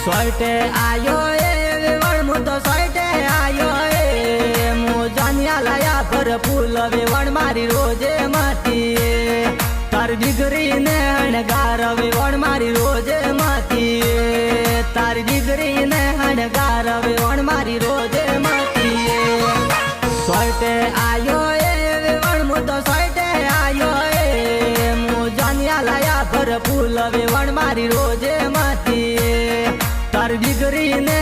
સોઈટે આયો એ વેવણ મુ તો સોઈટે આયો એ મુ જાનિયા લાયા ભર ફૂલ વેવણ મારી રોજે માતી તાર દીકરી ને હણગાર વેવણ મારી રોજે માતી તારી દીકરી ને હણગાર વેવણ મારી રોજે માતી સોઈટે આયો એ વેવણ મુ તો સોઈટે આયો એ મુ જાનિયા લાયા ભર ફૂલ વેવણ મારી રોજે માતી તાર દીકરી ને